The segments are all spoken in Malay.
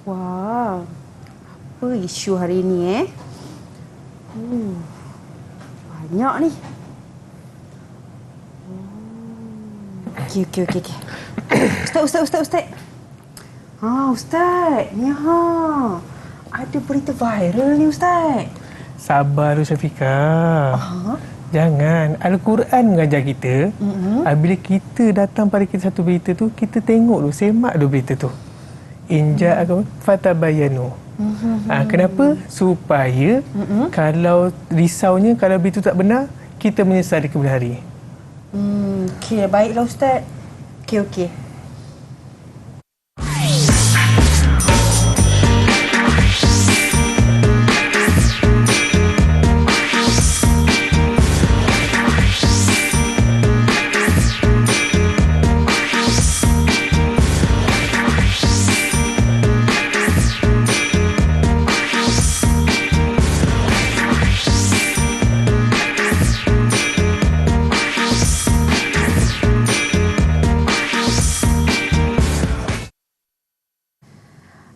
Wah, apa isu hari ni banyak ni. Okey. Ustaz. Ustaz. Ni ada berita viral ni Ustaz. Sabar dulu Syafiqah. Jangan. Al-Quran mengajar kita, bila kita datang pada kita satu berita tu, kita tengok dulu, semak dulu berita tu. Inja'akum fatabayanu. Kenapa? Supaya kalau risaunya, kalau berita tak benar, kita menyesal di kemudian hari. Okey, baiklah Ustaz. Okey.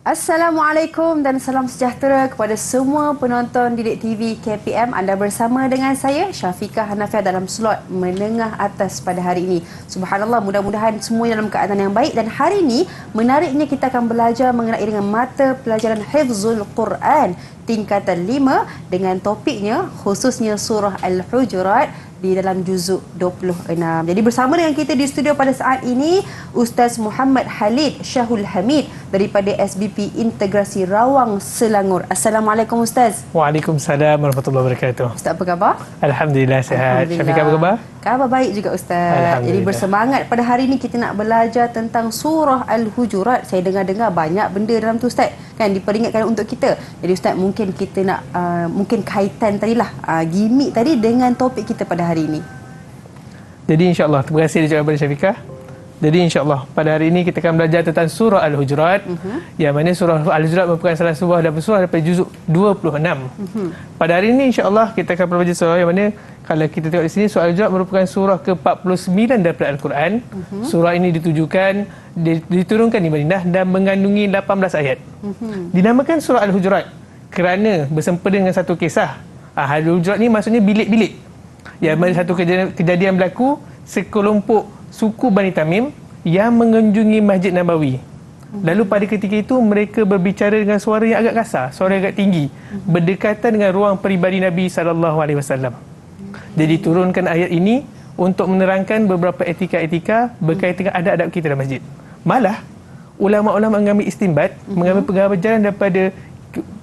Assalamualaikum dan salam sejahtera kepada semua penonton Didik TV KPM. Anda bersama dengan saya, Syafiqah Hanafiah, dalam slot menengah atas pada hari ini. Subhanallah, mudah-mudahan semua dalam keadaan yang baik. Dan hari ini, menariknya kita akan belajar mengenai dengan mata pelajaran Hifzul Quran tingkatan 5 dengan topiknya khususnya surah Al-Hujurat di dalam juzuk 26. Jadi bersama dengan kita di studio pada saat ini Ustaz Muhammad Khalid Syahul Hamid daripada SBP Integrasi Rawang Selangor. Assalamualaikum Ustaz. Waalaikumsalam warahmatullahi wabarakatuh. Ustaz, apa khabar? Alhamdulillah sihat. Syafiqah apa khabar? Khabar baik juga Ustaz. Jadi bersemangat pada hari ini kita nak belajar tentang surah Al-Hujurat. Saya dengar-dengar banyak benda dalam tu Ustaz, kan diperingatkan untuk kita. Jadi Ustaz, mungkin kita nak mungkin kaitan tadilah gimmick tadi dengan topik kita pada hari ini. Jadi insya-Allah, terima kasih diucapkan kepada Syafiqah. Jadi insya-Allah pada hari ini kita akan belajar tentang surah Al-Hujurat, yang mana surah Al-Hujurat merupakan salah sebuah surah daripada juzuk 26. Pada hari ini insya-Allah kita akan belajar surah yang mana kalau kita tengok di sini, surah Al-Hujurat merupakan surah ke-49 daripada Al-Quran. Surah ini diturunkan di Madinah dan mengandungi 18 ayat. Dinamakan surah Al-Hujurat kerana bersempena dengan satu kisah. Al-Hujurat ni maksudnya bilik-bilik. Yang mana satu kejadian berlaku, sekelompok suku Bani Tamim yang mengunjungi Masjid Nabawi. Lalu pada ketika itu mereka berbicara dengan suara yang agak kasar, suara yang agak tinggi, berdekatan dengan ruang peribadi Nabi SAW. Jadi turunkan ayat ini untuk menerangkan beberapa etika-etika berkaitan dengan adab-adab kita dalam masjid. Malah ulama-ulama mengambil istinbat, mengambil pengajaran daripada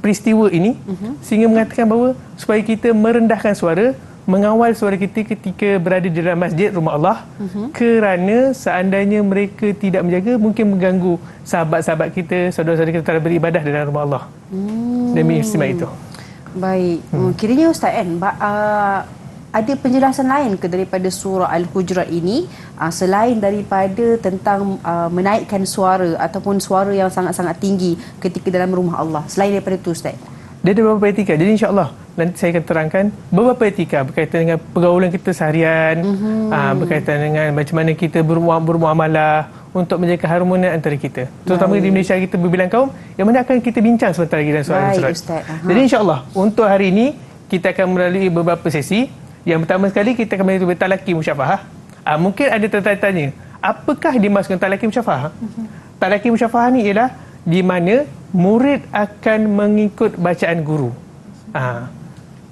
peristiwa ini, sehingga mengatakan bahawa supaya kita merendahkan suara, mengawal suara kita ketika berada di dalam masjid rumah Allah, kerana seandainya mereka tidak menjaga, mungkin mengganggu sahabat-sahabat kita, saudara-saudara kita dalam beribadah di dalam rumah Allah. Demi istimewa itu. Baik. Kiranya Ustaz kan, ada penjelasan lain ke daripada surah Al-Hujurat ini selain daripada tentang menaikkan suara ataupun suara yang sangat-sangat tinggi ketika dalam rumah Allah, selain daripada itu Ustaz? Dia ada beberapa etika. Jadi insya-Allah nanti saya akan terangkan beberapa etika berkaitan dengan pergaulan kita seharian, berkaitan dengan macam mana kita bermuamalah untuk menjaga keharmonian antara kita. Terutama di Malaysia kita berbilang kaum, yang mana akan kita bincang sebentar lagi dalam soalan surat. Jadi insya-Allah untuk hari ini kita akan melalui beberapa sesi. Yang pertama sekali kita akan melalui talaqi musyafahah. Mungkin ada tertanya, apakah dimaksudkan talaqi musyafahah? Talaqi musyafahah ni ialah di mana murid akan mengikut bacaan guru.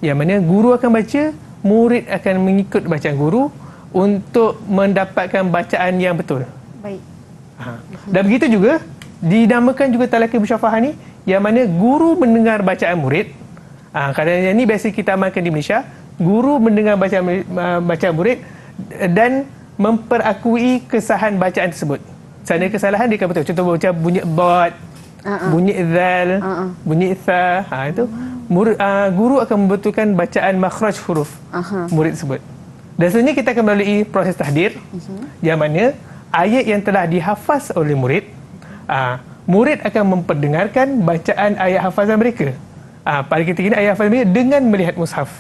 Yang mana guru akan baca, murid akan mengikut bacaan guru untuk mendapatkan bacaan yang betul. Baik. Dan begitu juga dinamakan juga talaqi musyafahah ni, yang mana guru mendengar bacaan murid. Kadang-kadang ni biasa kita amalkan di Malaysia. Guru mendengar bacaan murid dan memperakui kesahan bacaan tersebut. Seandainya kesalahan dia akan betul. Contoh macam bunyi dad, bunyi dzal, bunyi tha, itu guru akan membetulkan bacaan makhraj huruf murid tersebut. Dan selanjutnya kita akan melalui proses tahdir, yang mana ayat yang telah dihafaz oleh murid, murid akan memperdengarkan bacaan ayat hafazan mereka. Pada ketika ini ayat hafazan mereka dengan melihat mushaf.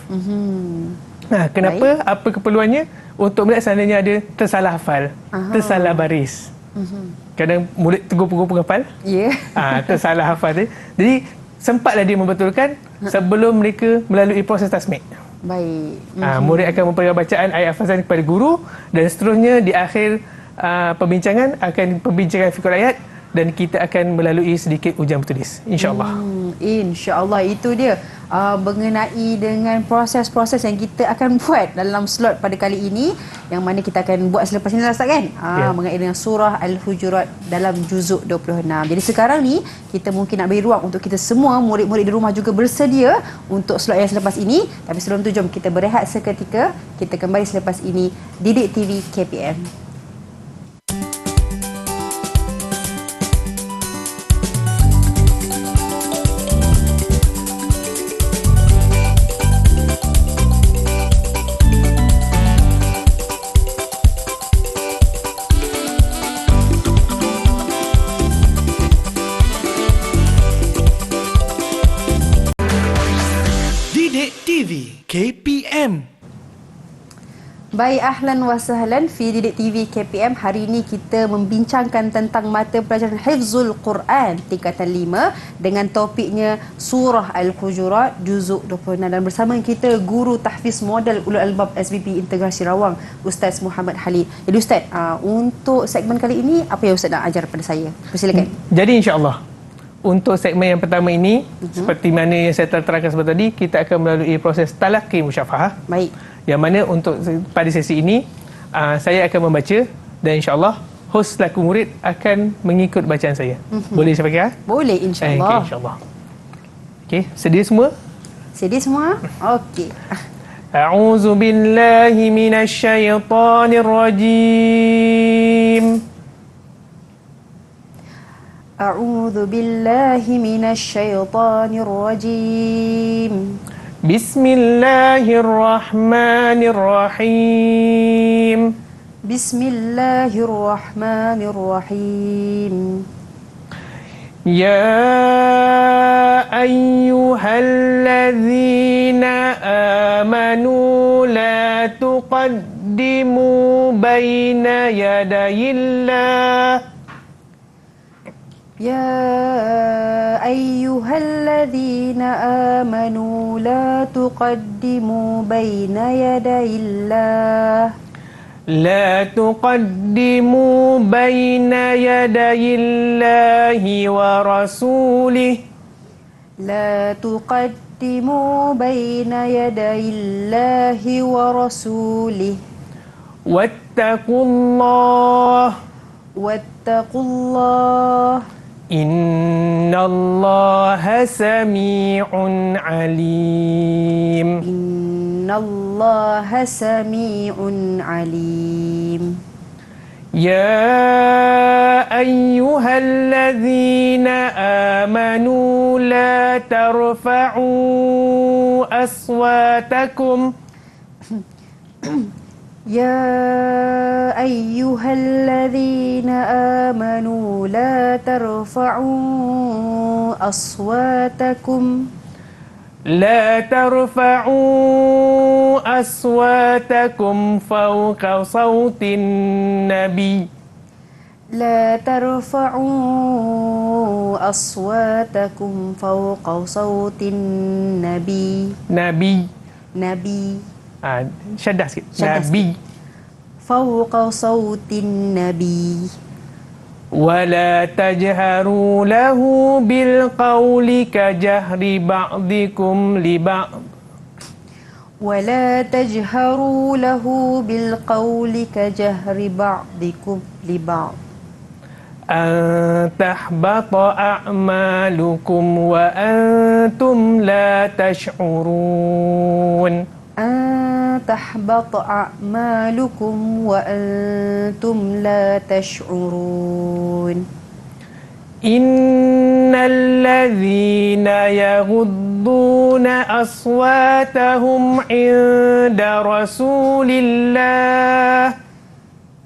Kenapa? Baik. Apa keperluannya? Untuk melihat seandainya ada tersalah hafal, tersalah baris. Kadang murid tegur-tegur penghafal. Ya. Tersalah hafal tadi. Jadi sempatlah dia membetulkan sebelum mereka melalui proses tasmik. Baik. Murid akan memperlihatkan bacaan ayat hafazan kepada guru dan seterusnya di akhir perbincangan akan perbincangan fikir ayat dan kita akan melalui sedikit ujian bertulis, insya-Allah. InsyaAllah, itu dia mengenai dengan proses-proses yang kita akan buat dalam slot pada kali ini, yang mana kita akan buat selepas ini Ustaz kan? Mengenai dengan surah Al-Hujurat dalam juzuk 26. Jadi sekarang ni kita mungkin nak beri ruang untuk kita semua murid-murid di rumah juga bersedia untuk slot yang selepas ini. Tapi sebelum tu jom kita berehat seketika. Kita kembali selepas ini Didik TV KPM. KPM. Baik, ahlan wa sahlan fi Didik TV KPM. Hari ini kita membincangkan tentang mata pelajaran Hifzul Quran tingkatan 5 dengan topiknya Surah Al-Hujurat juzuk 26, dan bersama kita guru tahfiz modal Ulul Albab SBB Integrasi Rawang, Ustaz Muhammad Khalid. Jadi Ustaz, untuk segmen kali ini apa yang Ustaz nak ajar pada saya? Persilakan. Jadi insya-Allah untuk segmen yang pertama ini, seperti mana yang saya terangkan sebentar tadi, kita akan melalui proses talaqi musyafahah. Baik. Yang mana untuk pada sesi ini, saya akan membaca dan insya-Allah hos selaku murid akan mengikut bacaan saya. Boleh Syafiqah? Boleh, insya-Allah. Okey, insya-Allah. Okey, sedia semua? Sedia semua? Okey. A'udzu billahi minasy syaithanir rajim. أعوذ بالله من الشيطان الرجيم بسم الله الرحمن الرحيم بسم الله الرحمن الرحيم يا أيها الذين آمنوا لا تقدموا بين يدي الله يا أيها الذين آمنوا لا تقدموا بين يدي الله لا تقدموا بين يدي الله ورسوله لا تقدموا بين يدي الله ورسوله واتقوا الله واتقوا الله إن الله سميع عليم إن الله سميع عليم يا أيها الذين آمنوا لا ترفعوا أصواتكم يا أيها الذين آمنوا لا ترفعوا أصواتكم فوق صوت النبي لا ترفعوا أصواتكم فوق صوت النبي نبي شدة sikit. نبي فوق صوت النبي ولا تجهروا له بالقول كجهر بعضكم لبعض ولا تجهروا له بالقول كجهر بعضكم لبعض أن تحبط أعمالكم وأنتم لا تشعرون أن تحبط أعمالكم وأنتم لا تشعرون إن الذين يغضون أصواتهم عند رسول الله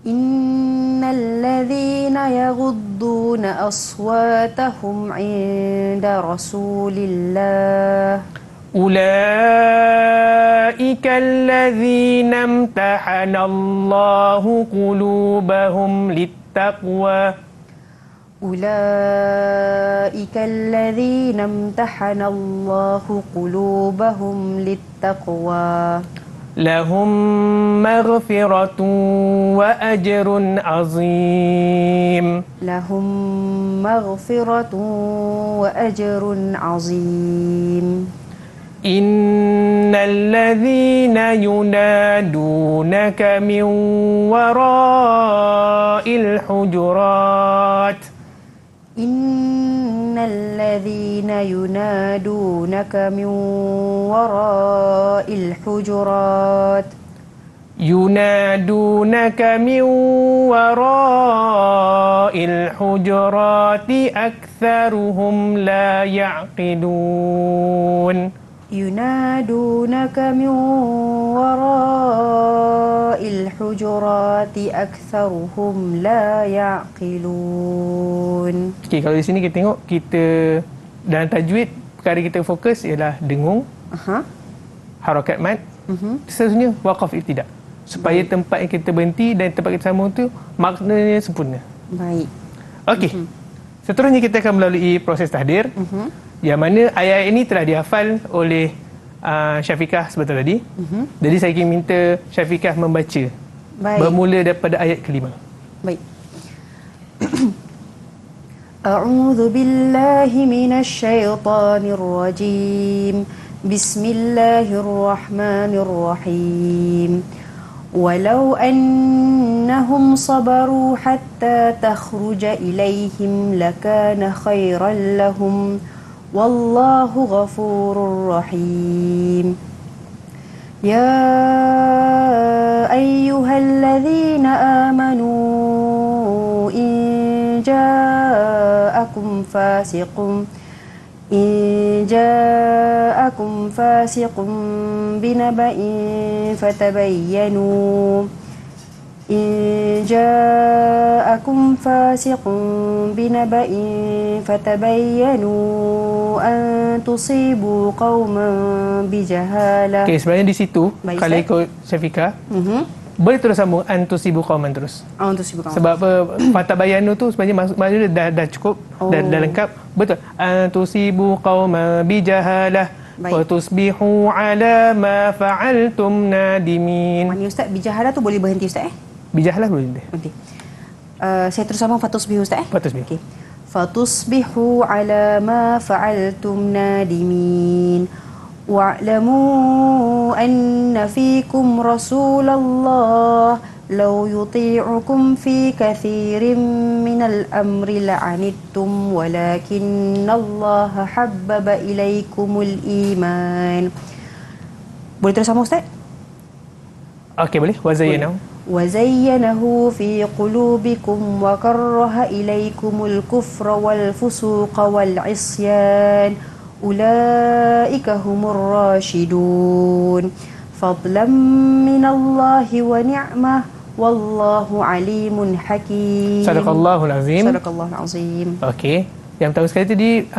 إن الذين يغضون أصواتهم عند رسول الله أولئك الذين امتحن الله قلوبهم للتقوى للتقوى أولئك الذين امتحن الله قلوبهم للتقوى لهم مغفرة وأجر عظيم لهم مغفرة وأجر عظيم إن الذين ينادونك من وراء الحجرات إن الذين ينادونك من وراء الحجرات ينادونك من وراء الحجرات أكثرهم لا يعقلون ينادونك من وراء الحجرات أكثرهم لا يعقلون. Okey, kalau di sini kita tengok, kita dalam tajwid perkara kita fokus ialah dengung, harakat mad, seterusnya waqaf ibtida. Supaya tempat yang kita berhenti dan tempat kita sambung tu maknanya sempurna. Baik. Okey. Seterusnya kita akan melalui proses tahdir. Yang mana ayat ini telah dihafal oleh Syafiqah sebentar tadi. Jadi saya ingin minta Syafiqah membaca. Baik. Bermula daripada ayat kelima. Baik. A'udzu billahi minasy syaithanir rajim. Bismillahirrahmanirrahim. Walau annahum sabaru hatta takhruja ilaihim lakana khairan lahum. Wallahu ghafurur rahim. Ya ayyuhalladzina amanu in ja'akum fasiqun binaba'in fatabayyanu إن جاءكم فاسق بنبأ فتبينوا أن تصيبوا قوما بجهالة. Okey, sebenarnya di situ Baik, kalau ikut Syafiqah, boleh terus sambung antusibu qauman terus. Antusibu qauman. Sebab apa? Fatabayanu tu sebenarnya maksudnya dah cukup, dah lengkap. Betul. Antusibu qauman bijahalah wa tusbihu ala ma fa'altum nadimin. Mana Ustaz, bijahalah tu boleh berhenti Ustaz Bijahalah boleh. Nanti. Saya terus sambung fatusbihu Ustaz Fatusbihu. Okey. Fatusbihu ala ma fa'altum nadimin. Wa'lamu anna fikum Rasulullah law yuti'ukum fi kathirin minal amri la'anittum walakinnallaha habbaba ilaikumul iman. Boleh terus sambung Ustaz? Okey, boleh. Wazayyanahu. وزينه في قلوبكم وكره إليكم الكفر والفسوق والعصيان أولئك هم الراشدون فضلا من الله ونعمة والله عليم حكيم. Sadaqallahul azim. Sadaqallahul azim. Okey. Yang pertama sekali tadi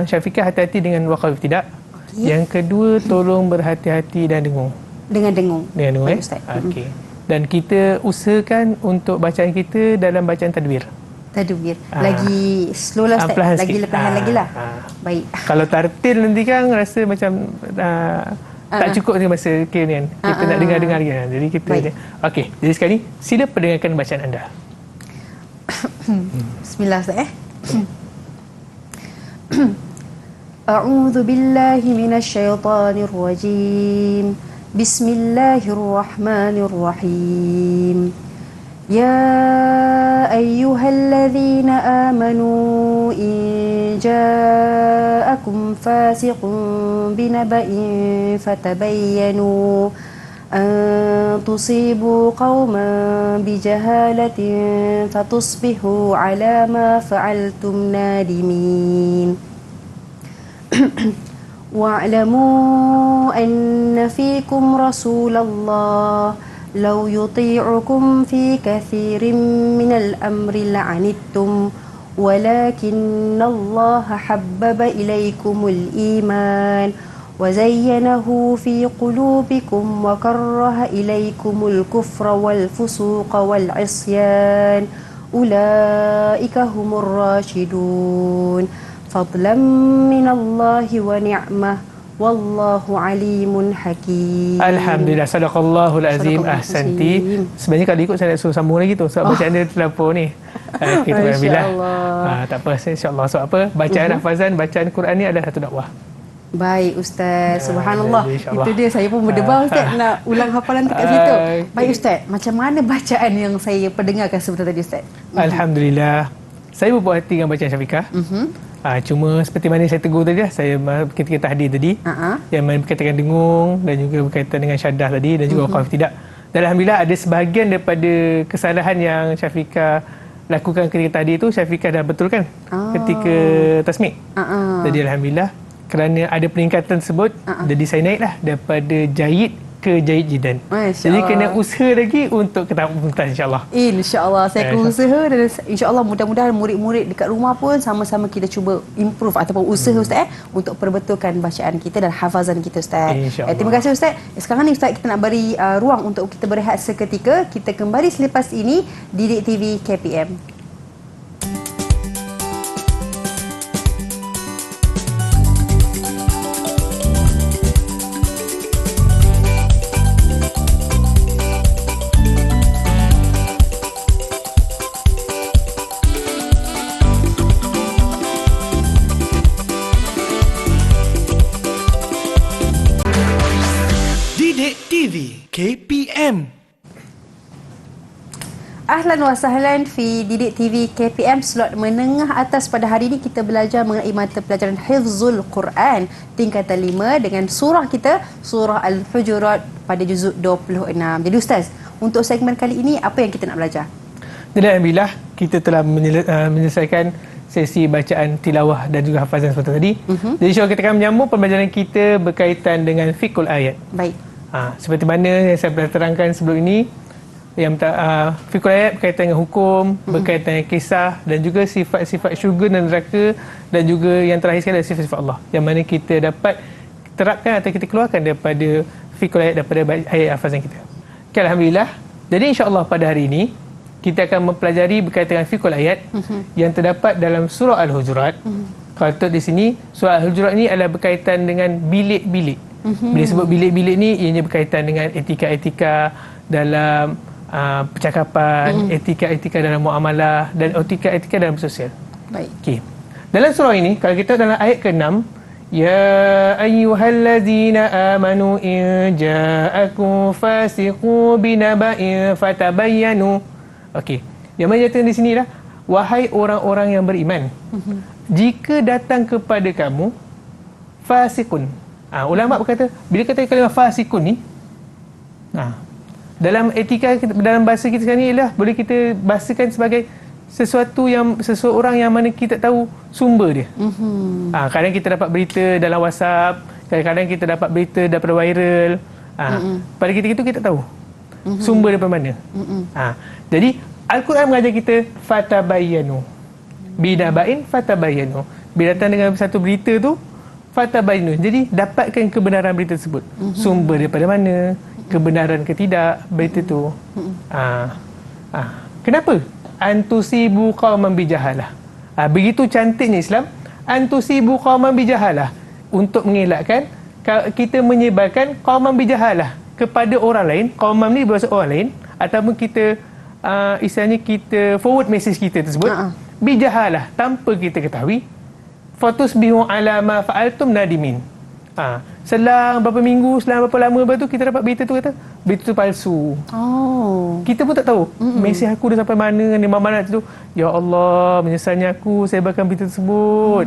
Syafiqah hati-hati dengan waqaf tidak. Okay. Yang kedua tolong berhati-hati dan dengung. Dengan dengung. Dengan dengung Baik, Ustaz. Okey. Dan kita usahakan untuk bacaan kita dalam bacaan tadbir. Tadbir. Lagi slow lah Ustaz. Perlahan Lagi sikit. perlahan lagi lah. Baik. Kalau tartil nanti kan rasa macam tak cukup dengan masa ni kan. Kita nak dengar-dengar lagi kan. Jadi kita okey. Jadi sekarang ni sila perdengarkan bacaan anda. Bismillah Ustaz A'udzu billahi minasy syaithanir rajim. Bismillahirrahmanirrahim. Ya ayyuhalladzina amanu in ja'akum fasiqun binaba'in fatabayyanu an tusibu qauman bijahalatin fatusbihu ala ma fa'altum nadimin. واعلموا أن فيكم رسول الله لو يطيعكم في كثير من الأمر لعنتم ولكن الله حبب إليكم الإيمان وزينه في قلوبكم وكره إليكم الكفر والفسوق والعصيان ulaika humur rasyidun fadlan minallahi wa ni'mah wallahu alimun hakim. Alhamdulillah, sadaqallahul azim. Sadaqallahul Ahsanti. azim. Sebenarnya kalau ikut saya nak suruh sambung lagi tu sebab bacaan dia terlampau ni. Okey, alhamdulillah. Tak apa, insya-Allah. Sebab apa? Bacaan hafazan, bacaan Quran ni adalah satu dakwah. Baik Ustaz, subhanallah. InsyaAllah. Itu dia, saya pun berdebar Ustaz nak ulang hafalan dekat situ. Baik Ustaz, macam mana bacaan yang saya perdengarkan sebentar tadi Ustaz? Alhamdulillah. Saya berpuas hati dengan bacaan Syafiqah. Cuma seperti mana saya tegur tadi lah, saya ketika tahdir tadi, yang mana berkaitan dengan dengung dan juga berkaitan dengan syadah tadi dan juga waqaf tidak. Dan alhamdulillah ada sebahagian daripada kesalahan yang Syafiqah lakukan ketika tadi tu Syafiqah dah betulkan ketika tasmik. Jadi alhamdulillah kerana ada peningkatan tersebut, jadi saya naiklah daripada jayid ke jayid jidan. Jadi kena usaha lagi untuk ke tahap mumtaz insya-Allah. InsyaAllah saya akan usaha dan insya-Allah mudah-mudahan murid-murid dekat rumah pun sama-sama kita cuba improve ataupun usaha Ustaz untuk perbetulkan bacaan kita dan hafazan kita Ustaz. Terima kasih Ustaz. Sekarang ni Ustaz kita nak beri ruang untuk kita berehat seketika. Kita kembali selepas ini Didik TV KPM. KPM. Ahlan wa sahlan fi Didik TV KPM slot menengah atas. Pada hari ini kita belajar mengenai mata pelajaran Hifzul Quran tingkatan 5 dengan surah kita, surah Al-Hujurat pada juzuk 26. Jadi Ustaz, untuk segmen kali ini apa yang kita nak belajar? Jadi alhamdulillah kita telah menyelesaikan sesi bacaan tilawah dan juga hafazan seperti tadi. Jadi insya-Allah kita akan menyambung pembelajaran kita berkaitan dengan fiqhul ayat. Baik. Seperti mana yang saya terangkan sebelum ini, yang fiqhul ayat berkaitan dengan hukum, berkaitan dengan kisah dan juga sifat-sifat syurga dan neraka dan juga yang terakhir sekali adalah sifat-sifat Allah yang mana kita dapat terapkan atau kita keluarkan daripada fiqhul ayat, daripada ayat hafazan kita. Okay, alhamdulillah. Jadi insya-Allah pada hari ini kita akan mempelajari berkaitan dengan fiqhul ayat yang terdapat dalam surah Al-Hujurat. Kalau di sini surah Al-Hujurat ini adalah berkaitan dengan bilik-bilik. Bila sebut bilik-bilik ni, ianya berkaitan dengan etika-etika dalam percakapan, etika-etika dalam muamalah dan etika-etika dalam sosial. Baik. Okey. Dalam surah ini, kalau kita dalam ayat ke-6, ya ayyuhallazina amanu in ja'akum fasiqun binaba'in fatabayyanu. Okey. Yang menyatakan di sini lah, wahai orang-orang yang beriman, jika datang kepada kamu fasiqun. Ulama berkata, bila kata kalimah fasikun ni, dalam etika, dalam bahasa kita sekarang ni ialah boleh kita bahasakan sebagai seseorang yang mana kita tahu sumber dia. Kadang kita dapat berita dalam WhatsApp, kadang-kadang kita dapat berita daripada viral. Pada kita itu kita tahu sumber daripada mana. Jadi Al-Quran mengajar kita fatabayyanu. Binaba'in fatabayyanu. Bila datang dengan satu berita tu, fatabayyanu. Jadi dapatkan kebenaran berita tersebut. Sumber daripada mana, kebenaran ke tidak berita tu. Kenapa? Antusibu qauman bijahalah. Begitu cantiknya Islam, antusibu qauman bijahalah, untuk mengelakkan kita menyebarkan qauman bijahalah kepada orang lain. Qauman ni bermaksud orang lain, ataupun kita istilahnya kita forward message kita tersebut bijahalah, tanpa kita ketahui. Fatusbihu ala ma fa'altum nadimin. Selang berapa minggu, selang berapa lama lepas tu kita dapat berita tu kata berita tu palsu. Kita pun tak tahu mesej aku dah sampai mana, ni mana tu. Ya Allah, menyesalnya aku sebarkan berita tersebut.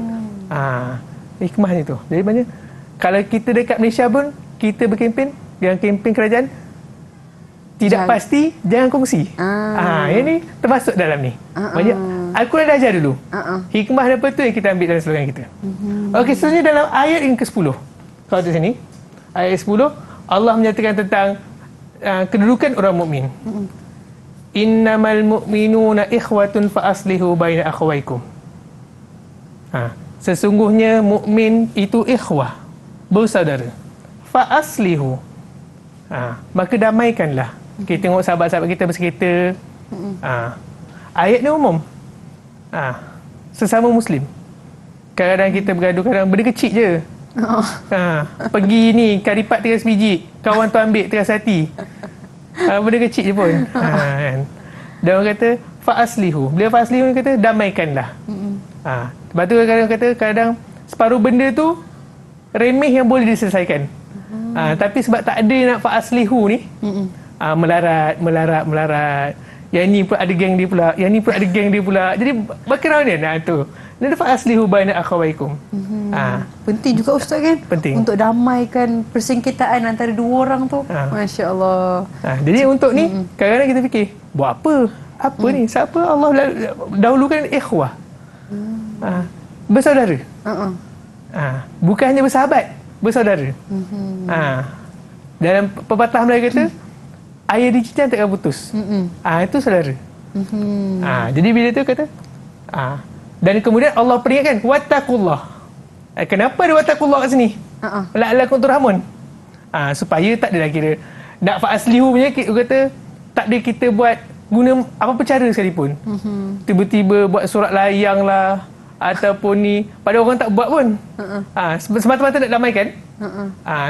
Hikmahnya tu. Jadi banyak kalau kita dekat Malaysia pun kita berkempen dengan kempen kerajaan tidak pasti, jangan kongsi. Yang ni termasuk dalam ni. Banyak Al-Quran dah ajar dulu. Hikmah apa tu yang kita ambil dalam slogan kita. Okey, seterusnya dalam ayat yang ke-10. Kalau di sini, ayat 10, Allah menyatakan tentang kedudukan orang mukmin. Innamal mu'minuna ikhwatun fa aslihu baina akhawaykum. Sesungguhnya mukmin itu ikhwah, bersaudara. Fa aslihu. Maka damaikanlah. Kita tengok sahabat-sahabat kita bersekita. Ayat ni umum. Sesama Muslim. Kadang-kadang kita bergaduh, kadang benda kecil je. Pergi ni, karipat 300 biji, kawan tu ambil 300 hati. Benda kecil je pun. Kan? Dan orang kata, fa'aslihu. Bila fa'aslihu ni kata, damaikanlah. Sebab tu kadang-kadang kata, kadang separuh benda tu, remeh yang boleh diselesaikan. Tapi sebab tak ada nak fa'aslihu ni, melarat. Yang ni pula ada geng dia pula. Yang ni pula ada geng dia pula. Jadi bagaimana nak tu? Dia fa'aslihu baina akhawaikum. Penting juga Ustaz kan? Penting. Untuk damaikan persengketaan antara dua orang tu. Masya Allah. Jadi untuk ni, kadang-kadang kita fikir, buat apa? Apa ni? Siapa Allah dahulukan ikhwah? Bersaudara. Bukan hanya bersahabat, bersaudara. Dalam pepatah Melayu kata, air di cincang takkan putus. Itu saudara. Jadi bila tu kata, dan kemudian Allah peringatkan, wattaqullah. Kenapa ada wattaqullah kat sini? La'allakum turhamun. Supaya tak adalah kira nak fa'aslihu punya, kita kata tak ada kita buat guna apa-apa cara sekalipun. Tiba-tiba buat surat layang lah, ataupun ni pada orang tak buat pun. Semata-mata nak damaikan.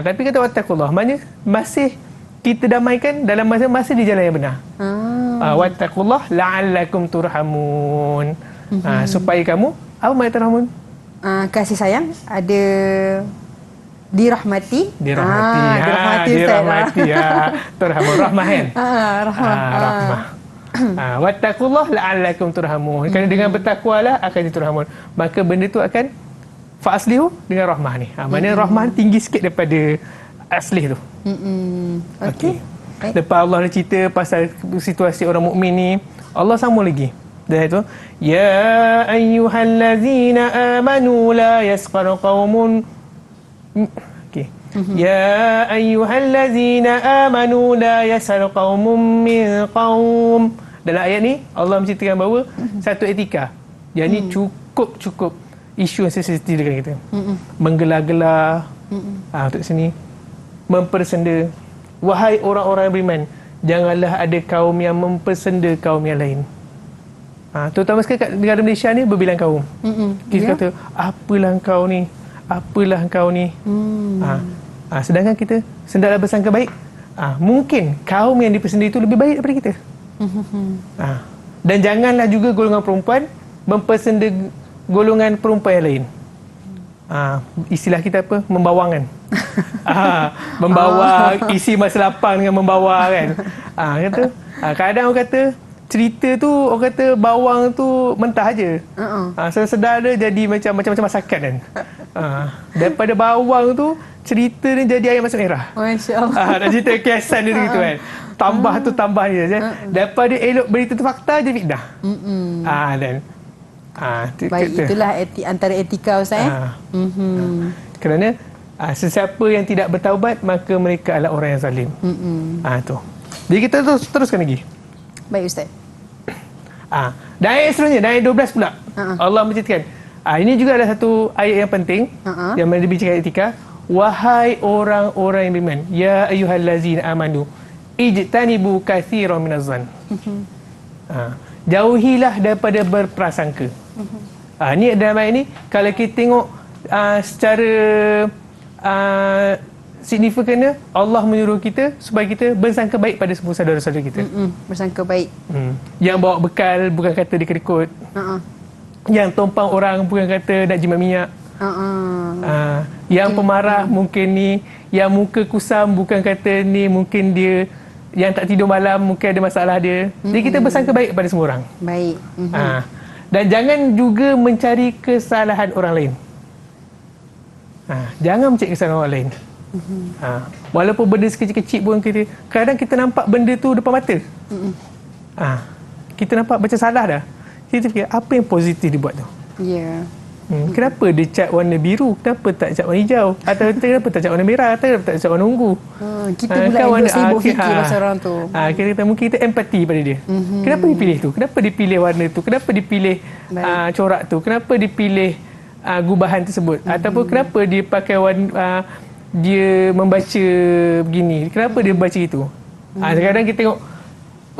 Tapi kata wattaqullah, maknanya masih kita damaikan dalam masa di jalan yang benar. Wattaqullah la'allakum turhamun. Supaya kamu, apa makna turhamun? Kasih sayang, ada dirahmati. Dirahmati. Turhamun, rahmah kan? Rahmah. Wattaqullah la'allakum turhamun. Kerana dengan bertakwalah akan diturhamun. Maka benda tu akan fa'aslihu dengan rahmah ni. Maknanya rahmah tinggi sikit daripada aslih tu. Okey. Lepas Allah dah cerita pasal situasi orang mukmin ni, Allah sambung lagi. Dan itu, ya ayyuhallazina amanu la yaskhar qaumun. Okey. Ya ayyuhallazina amanu la yaskhar qaumun min qaum. Dalam ayat ni Allah menceritakan bahawa satu etika. Yang ni cukup isu yang sensitif dengan kita. Menggelar-gelar. Untuk sini mempersenda. Wahai orang-orang yang beriman, janganlah ada kaum yang mempersenda kaum yang lain. Terutama sekali kat negara Malaysia ni berbilang kaum. Kita kata, apalah kau ni, sedangkan kita hendaklah bersangka baik. Mungkin kaum yang dipersenda itu lebih baik daripada kita. Dan janganlah juga golongan perempuan mempersenda golongan perempuan yang lain. Istilah kita apa? Membawangan. Membawa isi masa lapang dengan membawa kan. Kata, kadang orang kata cerita tu, orang kata bawang tu mentah aje. Sedar dia jadi macam masakan kan. Daripada bawang tu cerita ni jadi ayam masak merah. Masya-Allah. Dan cerita kiasan dia gitu kan. Tambah dia je. Daripada elok berita tu fakta je fitnah. Dan baik, itulah antara etika Ustaz. Kerana sesiapa yang tidak bertaubat, maka mereka adalah orang yang zalim. Tu. Jadi kita teruskan lagi. Baik Ustaz. Dan ayat seterusnya, dan ayat 12 pula. Allah menceritakan. Ini juga ada satu ayat yang penting yang mana berbicara etika. Wahai orang-orang yang beriman, ya ayyuhallazina amanu ijtanibu katsiran minaz-zann. Jauhilah daripada berprasangka. Ni dalam ayat ni, kalau kita tengok secara signifikannya, Allah menyuruh kita supaya kita bersangka baik pada semua saudara-saudara kita. Bersangka baik. Yang bawa bekal bukan kata dikerikut. Yang tumpang orang bukan kata nak jimat minyak. Yang pemarah mungkin ni, yang muka kusam bukan kata ni, mungkin dia yang tak tidur malam mungkin ada masalah dia. Jadi kita bersangka baik pada semua orang. Baik. Dan jangan juga mencari kesalahan orang lain. Jangan mencari kesalahan orang lain. Walaupun benda sekecil-kecil pun kadang kita nampak benda tu depan mata. Kita nampak macam salah dah. Kita fikir apa yang positif dia buat tu. Kenapa dia cat warna biru? Kenapa tak cat warna hijau? Atau kenapa tak cat warna merah? Atau kenapa tak cat warna ungu? Kita pula yang sibuk fikir pasal orang tu. Mungkin kita empati pada dia. Kenapa dipilih tu? Kenapa dipilih warna tu? Kenapa dipilih corak tu? Kenapa dipilih gubahan tersebut? Ataupun kenapa dia pakai warna, dia membaca begini? Kenapa dia baca itu? Kadang-kadang kita tengok,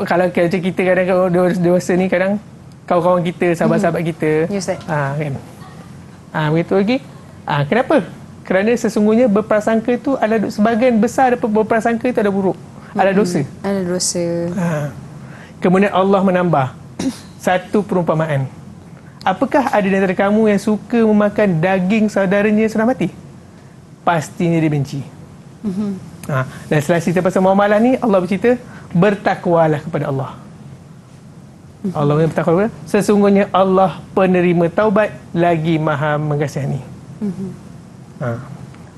kalau kita kadang-kadang dewasa ni kadang kawan-kawan kita, sahabat-sahabat kita. Ya, Ustaz. Kan. Begitu lagi. Kenapa? Kerana sesungguhnya berprasangka itu adalah sebahagian besar daripada berprasangka itu ada buruk. Ada dosa. Ada dosa. Kemudian Allah menambah satu perumpamaan. Apakah ada di antara kamu yang suka memakan daging saudaranya sudah mati? Pastinya dia benci. Dan setelah cerita pasal muamalah ni, Allah bercerita, bertakwalah kepada Allah. Allah bertakwa, sesungguhnya Allah penerima taubat lagi maha mengasihani.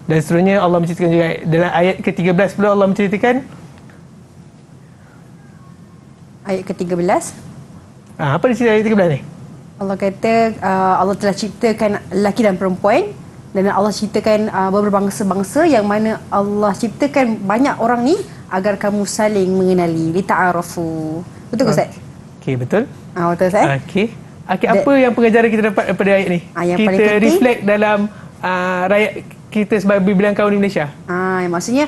Dan seterusnya Allah menceritakan juga dalam ayat ke-13 pula Allah menceritakan Ayat ke-13. apa dia cerita ayat 13 ni? Allah kata Allah telah ciptakan lelaki dan perempuan, dan Allah ciptakan beberapa bangsa-bangsa yang mana Allah ciptakan banyak orang ni agar kamu saling mengenali, lita'arafu. Betul ke Ustaz? Okey, betul. Betul Ustaz. Okey. Apa yang pengajaran kita dapat daripada ayat ni? Yang Kita paling penting, reflect dalam rakyat kita sebagai bilang kaum di Malaysia. Maksudnya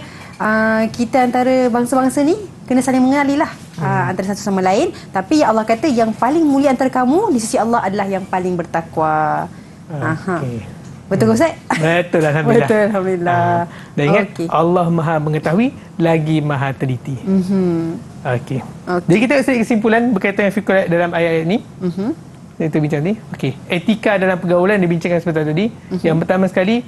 kita antara bangsa-bangsa ni kena saling mengenali lah antara satu sama lain. Tapi Allah kata yang paling mulia antara kamu di sisi Allah adalah yang paling bertakwa. Okey. Betul ke Ustaz? Betul, Alhamdulillah. Betul, Alhamdulillah. Dan ingat, Allah maha mengetahui lagi maha teliti. Okey. Jadi kita sedikit kesimpulan berkaitan dengan fikir dalam ayat-ayat ni. Kita bincang ni. Okey. Etika dalam pergaulan dibincangkan seperti tadi. Yang pertama sekali,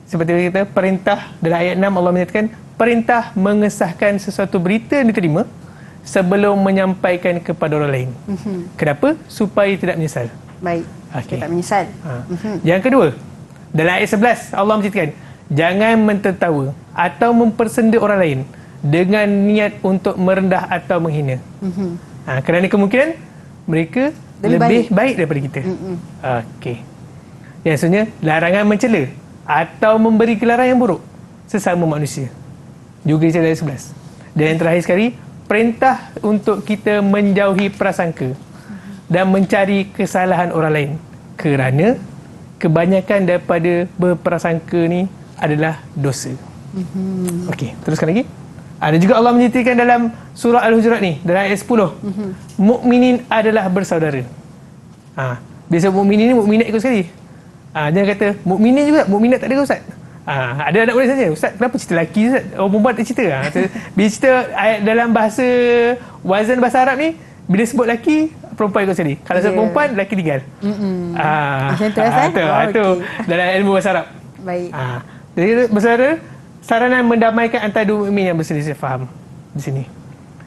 seperti kita perintah dalam ayat 6 Allah menyatakan perintah mengesahkan sesuatu berita yang diterima sebelum menyampaikan kepada orang lain. Kenapa? Supaya tidak menyesal. Baik. Okay. Kita tak menyesal. Yang kedua, dalam ayat 11 Allah menceritakan jangan mentertawa atau mempersenda orang lain dengan niat untuk merendah atau menghina. Kerana kemungkinan mereka lebih baik daripada kita. Okey. Yang sebenarnya larangan mencela atau memberi gelaran yang buruk sesama manusia. Juga di ayat 11. Dan yang terakhir sekali, perintah untuk kita menjauhi prasangka dan mencari kesalahan orang lain, kerana kebanyakan daripada berprasangka ni adalah dosa. Okey, teruskan lagi. Ada juga Allah menyatakan dalam surah Al-Hujurat ni, dalam ayat 10, mukminin adalah bersaudara. Biasa mukminin ni mukminat ikut sekali. Jangan kata mukminin juga, mukminat tak ada ke Ustaz? Ada anak boleh saja. Ustaz, kenapa cerita lelaki Ustaz? Orang perempuan tak cerita. Bila cerita ayat dalam bahasa wazan bahasa Arab ni, bila sebut lelaki, perempuan ikut sekali. Kalau sebut perempuan, lelaki tinggal. Macam tu Ustaz? Itu dalam ilmu bahasa Arab. Baik. Jadi bersaudara, saranan mendamaikan antara dua mukmin yang berselisih faham di sini.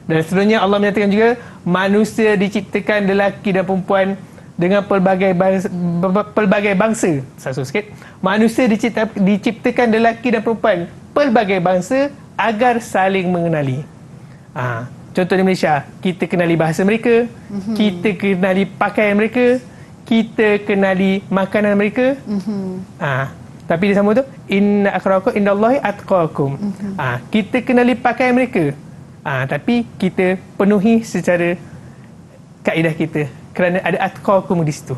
Dan seterusnya Allah menyatakan juga manusia diciptakan lelaki dan perempuan dengan pelbagai bangsa. Satu sikit. Manusia diciptakan lelaki dan perempuan pelbagai bangsa agar saling mengenali. Contoh di Malaysia, kita kenali bahasa mereka, kita kenali pakaian mereka, kita kenali makanan mereka. Tapi di sama tu, inna akramakum indallahi atqakum. Kita kenali pakaian mereka. Tapi kita penuhi secara kaedah kita kerana ada atqakum di situ.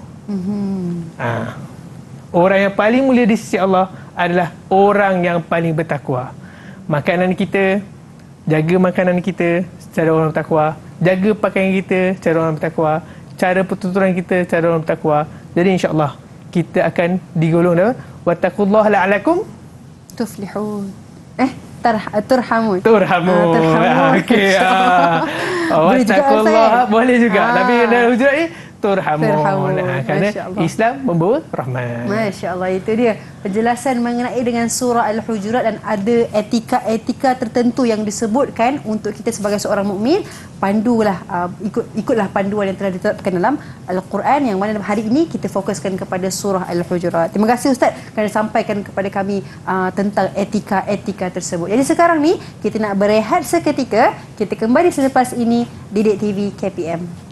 Orang yang paling mulia di sisi Allah adalah orang yang paling bertakwa. Makanan kita, jaga makanan kita secara orang bertakwa, jaga pakaian kita secara orang bertakwa, cara pertuturan kita secara orang bertakwa. Jadi insya-Allah kita akan digolong dalam wattaqullaha la'alakum tuflihun. Turhamun. Okey. Wattaqullaha boleh juga. Tapi dalam hujurat ni turhamun. Kerana Islam membawa rahmat. Masya-Allah, itu dia penjelasan mengenai dengan surah Al-Hujurat, dan ada etika-etika tertentu yang disebutkan untuk kita sebagai seorang mukmin. Pandulah, ikutlah panduan yang telah ditetapkan dalam Al-Quran, yang mana hari ini kita fokuskan kepada surah Al-Hujurat. Terima kasih Ustaz kerana sampaikan kepada kami tentang etika-etika tersebut. Jadi sekarang ni kita nak berehat seketika. Kita kembali selepas ini Didik TV KPM.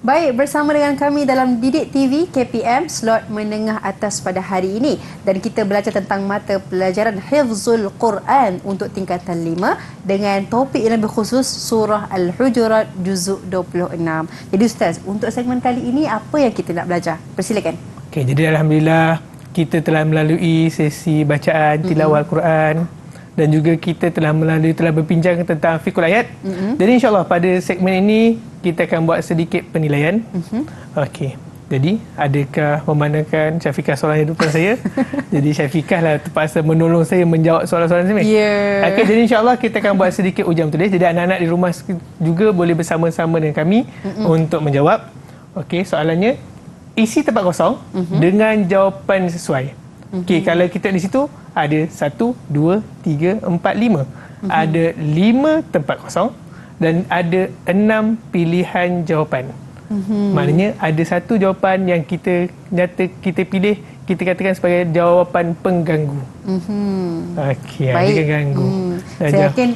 Baik, bersama dengan kami dalam Didik TV KPM slot menengah atas pada hari ini, dan kita belajar tentang mata pelajaran Hifzul Quran untuk tingkatan 5 dengan topik yang lebih khusus surah Al-Hujurat juzuk 26. Jadi Ustaz, untuk segmen kali ini apa yang kita nak belajar? Persilakan. Okey, jadi alhamdulillah kita telah melalui sesi bacaan tilawah Al-Quran dan juga kita telah berbincang tentang fiqhul ayat. Jadi insya-Allah pada segmen ini kita akan buat sedikit penilaian. Okey. Jadi adakah memandangkan Syafiqah soalan yang depan saya? Jadi Syafiqah lah terpaksa menolong saya menjawab soalan-soalan saya. Ya. Okey, jadi insya-Allah kita akan buat sedikit ujian tulis. Jadi anak-anak di rumah juga boleh bersama-sama dengan kami untuk menjawab. Okey, soalannya isi tempat kosong dengan jawapan sesuai. Okey, kalau kita di situ ada 1, 2, 3, 4, 5. Ada 5 tempat kosong dan ada 6 pilihan jawapan. Maknanya ada satu jawapan yang kita pilih, kita katakan sebagai jawapan pengganggu. Okey, ada ganggu. Saya yakin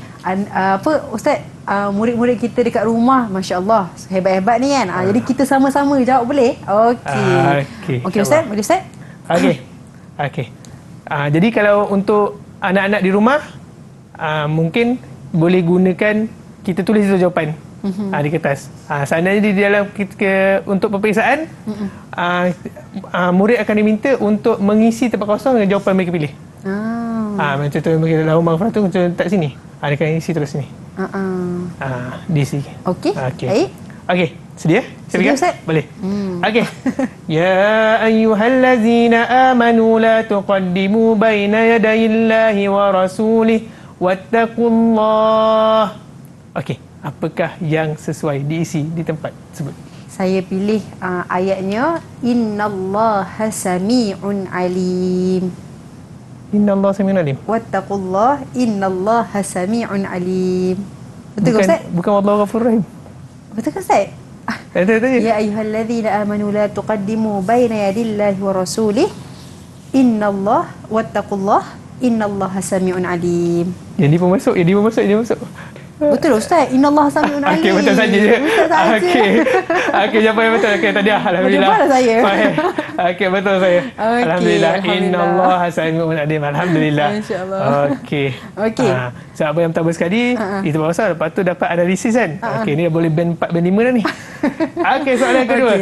Ustaz, murid-murid kita dekat rumah, masya-Allah, hebat-hebat ni kan. Jadi kita sama-sama jawab boleh? Okey. Okey Ustaz, boleh Ustaz? Okey. Jadi kalau untuk anak-anak di rumah, mungkin boleh gunakan kita tulis itu jawapan di kertas. Seandainya di dalam untuk peperiksaan, murid akan diminta untuk mengisi tempat kosong dengan jawapan mereka pilih. Macam contoh mereka lahum maghfiratun, contoh tak sini. Dia akan isi terus sini. Di sini. Okey. Baik. Okey, sedia? Sedia Ustaz? Boleh. Okey. Ya ayyuhallazina amanu la tuqaddimu baina yadayillahi wa rasulih wattaqullah. Okey, apakah yang sesuai diisi di tempat tersebut? Saya pilih ayatnya innallaha sami'un alim. Innallaha sami'un alim. Wattaqullah innallaha sami'un alim. Betul ke Ustaz? Bukan wallahu ghafurur rahim. Betul ke Ustaz? Betul. Ya ayyuhallazina amanu la tuqaddimu baina yadillahi wa rasulih innallaha wattaqullah innallaha sami'un alim. Yang ni pun masuk. Betul Ustaz, innallaha sami'un alim. Okey, betul saja. Okey, jawapan yang betul. Okey, tadi alhamdulillah. Betul saya. Okey, betul saya. Alhamdulillah. Innallaha sami'un alim. Alhamdulillah. Insya-Allah. Okey. Sebab yang pertama sekali itu pasal lepas tu dapat analisis kan. Okey, ni dah boleh band 4 band 5 dah ni. Okey, soalan kedua.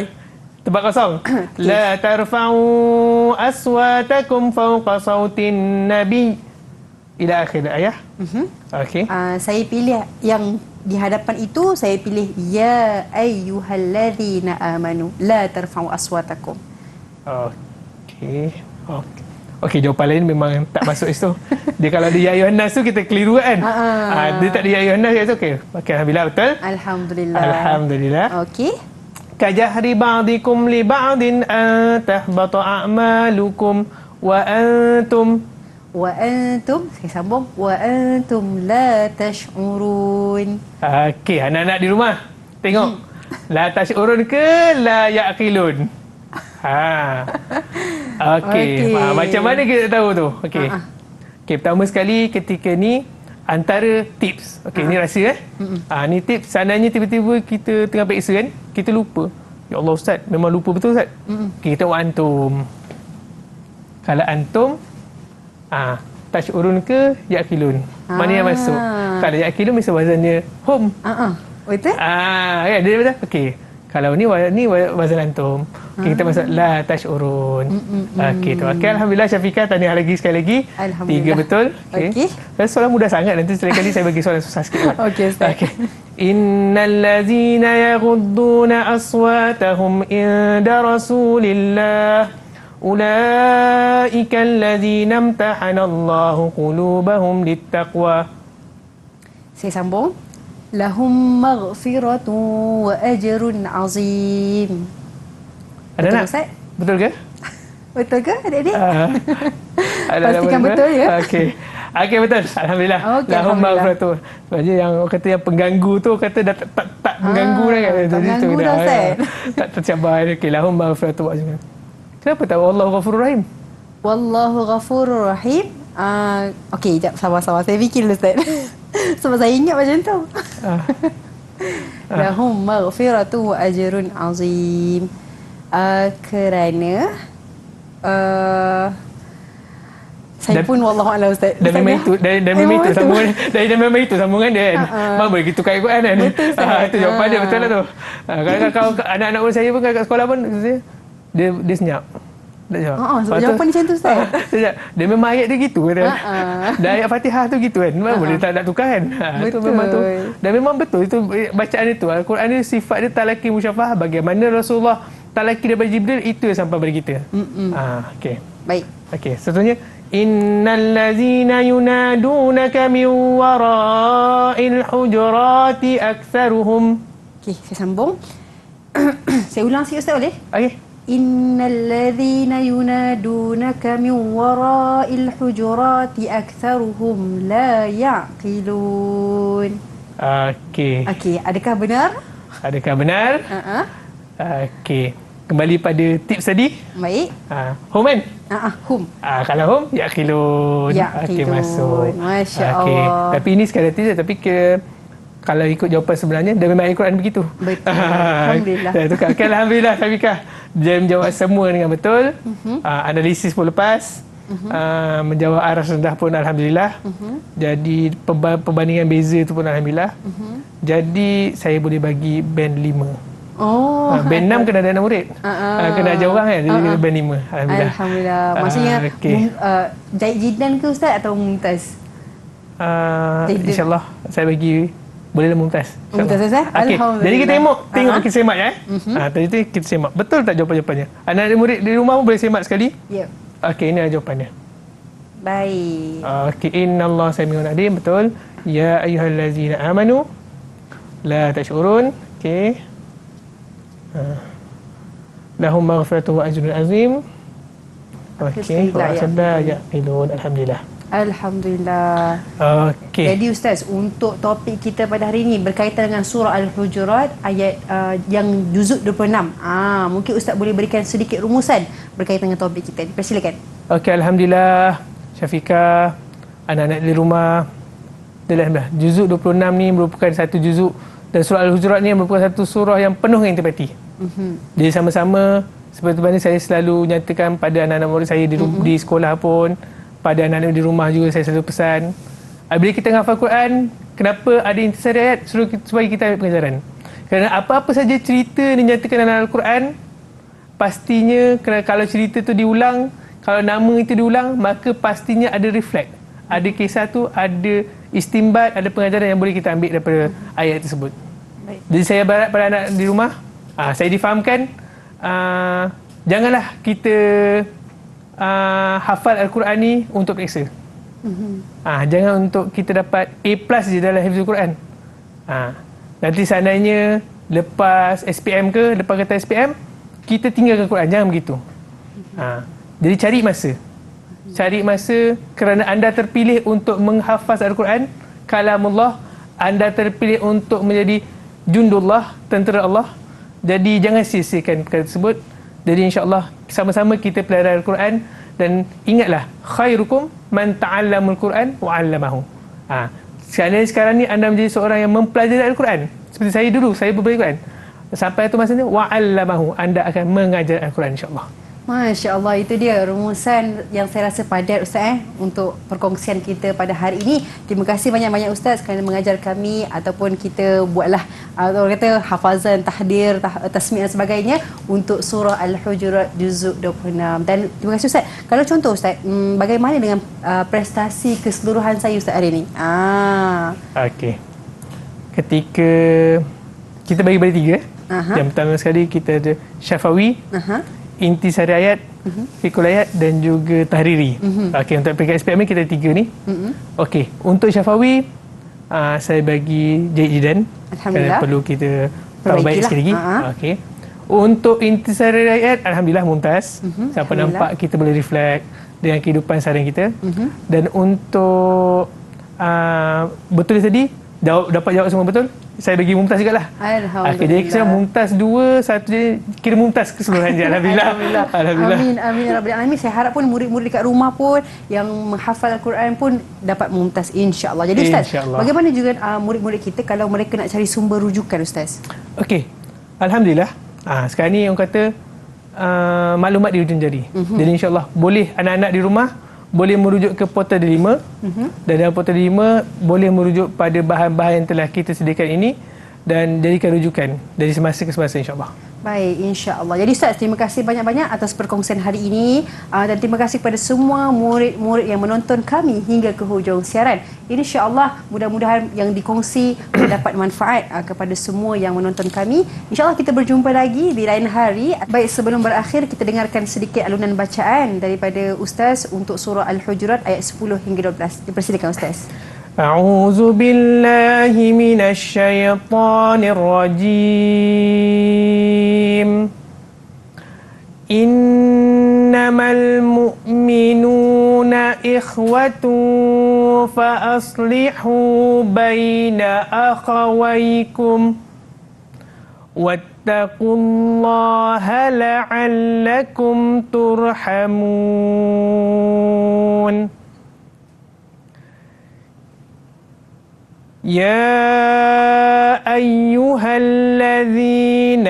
Tempat kosong. La tarfa'u aswatakum fawqa sautin nabi ila akhir ayat. Okey. Saya pilih yang di hadapan itu, saya pilih ya ayyuhallazina amanu la tarfa'u aswatakum. Okey, jawapan lain memang tak masuk itu. Dia kalau di ya ayyuhan nas tu kita keliru kan. Dia tak di ya ayyuhan nas tu okey. Alhamdulillah betul. Alhamdulillah. Okey. Kajahri ba'dikum li ba'din an tahbata a'malukum wa antum saya sambung wa antum la tash'urun. Okey, anak-anak di rumah tengok. La tash'urun ke la ya'qilun? Okey. Macam mana kita tahu tu? Okey. Okey, pertama sekali ketika ni antara tips. Okey, ni rahsia ni tips. Seandainya tiba-tiba kita tengah periksa kan, kita lupa. Ya Allah Ustaz, memang lupa betul Ustaz. Kita buat antum. Kalau antum tash'urun ke ya'qilun? Mana yang masuk? Kalau ya'qilun mesti wazannya hum. Betul? Ya, dia betul. Okey. Kalau ni wazan antum. Okay, kita masuk la tash'urun. Okey tu. Okey, alhamdulillah Syafiqah tahniah lagi sekali lagi. 3 betul. Okey. Soalan mudah sangat, nanti sekali kali saya bagi soalan susah sikit. Okey Ustaz. Okey. Innal ladzina yaghudduna aswatahum inda Rasulillah ulaika alladzina imtahana Allahu qulubahum littaqwa. Saya sambung. Lahum maghfiratun wa ajrun azim. Ada nak? Ustaz? Betul ke? Betul ke adik-adik? Pastikan betul ya. Okey. Okey, betul. Alhamdulillah. Lahum maghfiratun. Sebabnya yang orang kata yang pengganggu tu kata dah tak mengganggu dah kan. Mengganggu dah Ustaz. Tak tercabar. Okey, lahum maghfiratun. Kenapa tak Wallahu Ghafurur Rahim? Wallahu Ghafurur Rahim. Okey, jap sabar. Saya fikir dulu Ustaz. Sebab saya ingat macam tu. Lahum maghfiratu wa ajrun azim. Kerana saya pun wallahualam Ustaz. Dan memang itu memang itu sambungan dia kan. Mak boleh gitu kat Quran kan. Betul, Ustaz. Itu jawapan dia betul lah tu. Kadang-kadang kalau anak-anak pun saya pun kat sekolah pun dia senyap. Tak jawab. Sebab jawapan dia macam tu Ustaz. Dia memang ayat dia gitu kata. Dan ayat Fatihah tu gitu kan. Memang boleh tak nak tukar kan. Itu memang tu. Dan memang betul itu bacaan itu. Al-Quran ni sifat dia talaqi musyafahah, bagaimana Rasulullah talaqi daripada Jibril itu yang sampai pada kita. Okey. Baik. Okey, seterusnya innal ladzina yunadunaka min wara'il hujurati aktsaruhum. Okey, saya sambung. Saya ulang sikit Ustaz boleh? Okey. Innal ladzina yunadunaka min wara'il hujurati aktsaruhum la ya'qilun. Okey. Okey, adakah benar? Adakah benar? Okey. Kembali pada tips tadi. Baik. Hum kan? Hum. Kalau hum, ya'qilun. Okey, masuk. Masya Okey. Allah. Tapi ini sekadar tips, tapi kalau ikut jawapan sebenarnya, dah memang Al-Quran begitu. Betul. Alhamdulillah. Okay, Alhamdulillah, Syafiqah. Dia menjawab semua dengan betul. Analisis pun lepas. Menjawab arah rendah pun Alhamdulillah. Jadi perbandingan beza tu pun Alhamdulillah. Jadi saya boleh bagi band 5. Band 6 kena ada 6 murid. Kena ajar orang kan. Jadi band 5. Alhamdulillah. Alhamdulillah. Maksudnya Jahid Jidan ke Ustaz atau Mumtaz? InsyaAllah saya bagi bolehlah Mumtaz. Mumtaz Ustaz? Okay. Alhamdulillah. Jadi kita tengok kita semak ya. Tadi tu kita semak. Betul tak jawapan-jawapannya? Anak-anak murid di rumah pun boleh semak sekali. Ya. Okey, ini adalah jawapannya. Baik. Okey, innallaha samiun alim, betul. Ya ayyuhallazina amanu la tash'urun. Okey. Lahum maghfiratu wa ajrun azim. Okey, wa sadda yaqilun. Alhamdulillah. Alhamdulillah. Okey. Jadi Ustaz, untuk topik kita pada hari ini berkaitan dengan surah Al-Hujurat ayat yang juzuk 26. Mungkin Ustaz boleh berikan sedikit rumusan berkaitan dengan topik kita. Persilakan. Okey, Alhamdulillah. Syafiqah, anak-anak di rumah, alhamdulillah. Juzuk 26 ni merupakan satu juzuk, dan surah Al-Hujurat ni merupakan satu surah yang penuh dengan intipati. Jadi sama-sama seperti mana saya selalu nyatakan pada anak-anak murid saya di sekolah pun, pada anak-anak di rumah juga saya selalu pesan, bila kita menghafal Quran, kenapa ada intisari ayat? Supaya kita ambil pengajaran. Kerana apa-apa saja cerita dinyatakan dalam Al-Quran, pastinya kalau cerita tu diulang, kalau nama itu diulang, maka pastinya ada reflect. Ada kisah tu, ada istimbat, ada pengajaran yang boleh kita ambil daripada ayat tersebut. Baik. Jadi saya berharap pada anak di rumah, saya difahamkan, janganlah kita hafal Al-Quran ni untuk periksa. Jangan untuk kita dapat A+ je dalam hafizul Quran. Nanti seandainya lepas SPM ke, lepas kata SPM, kita tinggalkan Quran. Jangan begitu. Jadi cari masa. Cari masa kerana anda terpilih untuk menghafaz Al-Quran, kalamullah. Anda terpilih untuk menjadi jundullah, tentera Allah. Jadi jangan sia-siakan perkara tersebut. Jadi insya-Allah sama-sama kita pelajari Al-Quran, dan ingatlah, khairukum man ta'allamul Quran wa 'allamahu. Sekarang ni anda menjadi seorang yang mempelajari Al-Quran. Seperti saya dulu, saya belajar Al-Quran. Sampai tu masa ni wa 'allamahu, anda akan mengajar Al-Quran insya-Allah. Masya Allah, itu dia rumusan yang saya rasa padat Ustaz untuk perkongsian kita pada hari ini. Terima kasih banyak-banyak Ustaz kerana mengajar kami, ataupun kita buatlah orang kata hafazan, tahdir, tasmi' dan sebagainya untuk surah Al-Hujurat juzuk 26. Dan terima kasih Ustaz. Kalau contoh Ustaz, bagaimana dengan prestasi keseluruhan saya Ustaz hari ini? Okey. Ketika kita bagi pada 3. Yang pertama sekali kita ada Syafawi, intisari ayat, fikul ayat dan juga tahriri. Okey, untuk peringkat SPM ni kita ada 3 ni. Okey, untuk Syafawi saya bagi Jahid Jidan. Alhamdulillah. Perlu kita perbaiki sikit lagi. Okey. Untuk intisari ayat, alhamdulillah Mumtaz. Siapa nampak kita boleh reflect dengan kehidupan seharian kita. Dan untuk betul tadi, dapat jawab semua betul. saya bagi mumtaz jugalah. Alhamdulillah. Jadi kita mumtaz 2, 1 jadi kira mumtaz keseluruhan je. Alhamdulillah. Alhamdulillah. Amin, amin ya Rabbil Alamin. Saya harap pun murid-murid dekat rumah pun yang menghafal Al-Quran pun dapat mumtaz, insya-Allah. Jadi Ustaz, bagaimana juga murid-murid kita kalau mereka nak cari sumber rujukan, Ustaz? Okey. Alhamdulillah. Sekarang ni orang kata maklumat di hujung jari. Jadi insya-Allah boleh anak-anak di rumah boleh merujuk ke portal Delima. Dan dalam portal Delima boleh merujuk pada bahan-bahan yang telah kita sediakan ini dan jadikan rujukan dari semasa ke semasa, insya-Allah. Baik, insya-Allah. Jadi Ustaz, terima kasih banyak-banyak atas perkongsian hari ini dan terima kasih kepada semua murid-murid yang menonton kami hingga ke hujung siaran. Insya-Allah mudah-mudahan yang dikongsi mendapat manfaat kepada semua yang menonton kami. Insya-Allah kita berjumpa lagi di lain hari. Baik, sebelum berakhir kita dengarkan sedikit alunan bacaan daripada Ustaz untuk surah Al-Hujurat ayat 10 hingga 12. Dipersilakan Ustaz. أعوذ بالله من الشيطان الرجيم إنما المؤمنون إخوة فأصلحوا بين أخويكم واتقوا الله لعلكم ترحمون يا أيها الذين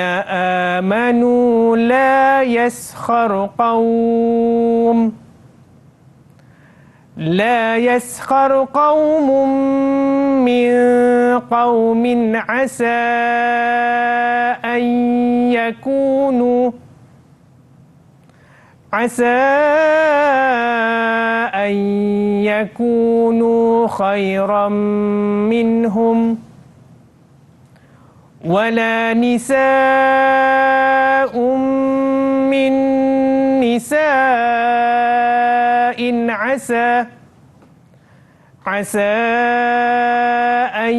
آمنوا لا يسخر قوم من قوم عسى أن يكونوا خيرا منهم ولا نساء من نساء عسى أن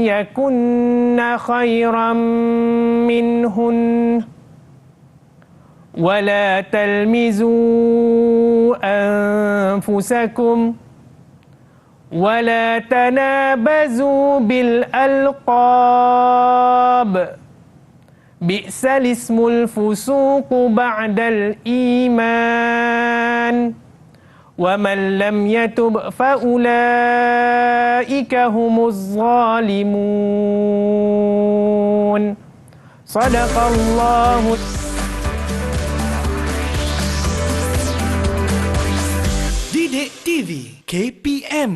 يكن خيرا منهن ولا تلمزوا أنفسكم ولا تنابزوا بالألقاب بئس الاسم الفسوق بعد الإيمان ومن لم يتب فأولئك هم الظالمون صدق الله. Didik TV KPM